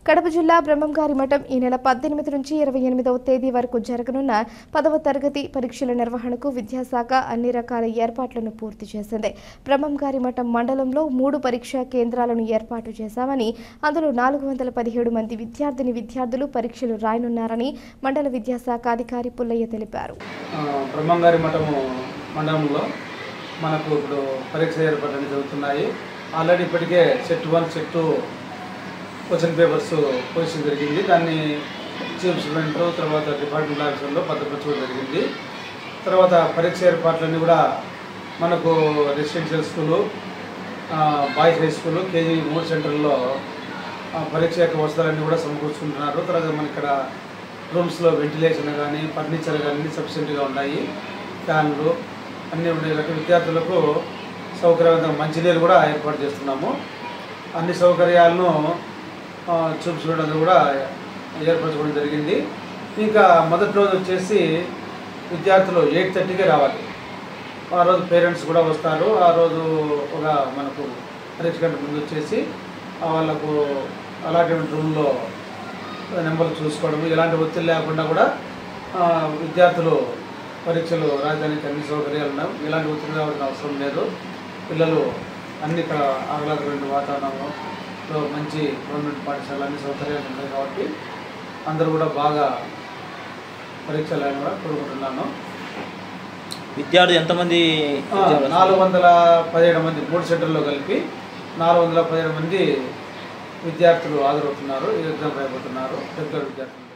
కడప జిల్లా బ్రహ్మంగారి మఠం ఈ నెల 18 నుంచి 28వ తేదీ వరకు జరగనున్న 10వ తరగతి పరీక్షల నిర్వహణకు విద్యాశాఖ అన్ని రకాల ఏర్పాట్లను పూర్తి చేసింది. బ్రహ్మంగారి మఠం మండలంలో 3 పరీక్షా కేంద్రాలను ఏర్పాటు చేశామని, అందులో 417 మంది విద్యార్థులు పరీక్షలు రాయనున్నారని మండల విద్యాశాఖ అధికారి పుల్లయ్య తెలిపారు. బ్రహ్మంగారి మఠము మండలంలో మనకు ఇప్పుడు పరీక్ష ఏర్పాట్లు జరుగుతున్నాయి. ఆల్రెడీ ఇప్పటికే set 1 set 2 question papers position జరిగింది. దాన్ని చీఫ్ స్టూడెంట్ తర్వాత డిపార్ట్మెంట్ ఆఫీసర్లో భద్రపరచడం జరిగింది. తర్వాత పరీక్ష ఏర్పాట్లన్నీ కూడా మనకు residential school, boys high school, KG 3 సెంటర్లో పరీక్ష యొక్క వసతులన్నీ కూడా సమకూర్చుకుంటున్నారు. తర్వాత మన ఇక్కడ రూమ్స్లో వెంటిలేషన్ కానీ ఫర్నిచర్ కానీ సఫిషియెంట్గా ఉన్నాయి. ఫ్యాన్లు అన్నీ ఉన్నాయి కాబట్టి విద్యార్థులకు సౌకర్యవంతంగా మంచినీరు కూడా ఏర్పాటు చేస్తున్నాము. అన్ని సౌకర్యాలను చూపించడం కూడా ఏర్పరచుకోవడం జరిగింది. ఇంకా మొదటి రోజు వచ్చేసి విద్యార్థులు 8:30కే రావాలి. ఆ రోజు పేరెంట్స్ కూడా వస్తారు. ఆ రోజు ఒక మనకు పరీక్ష గంట ముందు వచ్చేసి వాళ్ళకు అలాట్మెంట్ రూమ్లో నెంబర్లు చూసుకోవడం, ఎలాంటి ఒత్తిడి లేకుండా కూడా విద్యార్థులు పరీక్షలు రాయడానికి అన్ని సౌకర్యాలు ఉన్నాయి. ఎలాంటి ఒత్తిడి రావాల్సిన అవసరం లేదు. పిల్లలు అన్ని ఇక్కడ ఆహ్లాదకరమైన వాతావరణంలో మంచి గవర్నమెంట్ పాఠశాల అన్ని సౌకర్యాలు ఉన్నాయి కాబట్టి అందరూ కూడా బాగా పరీక్షలు కూడా కోరుకుంటున్నాను. విద్యార్థులు ఎంతమంది? 417 మంది 3 సెంటర్లో కలిపి 417 మంది విద్యార్థులు హాజరవుతున్నారు. ఈ ఎగ్జామ్ రాయబోతున్నారు. రెగ్యులర్ విద్యార్థులు.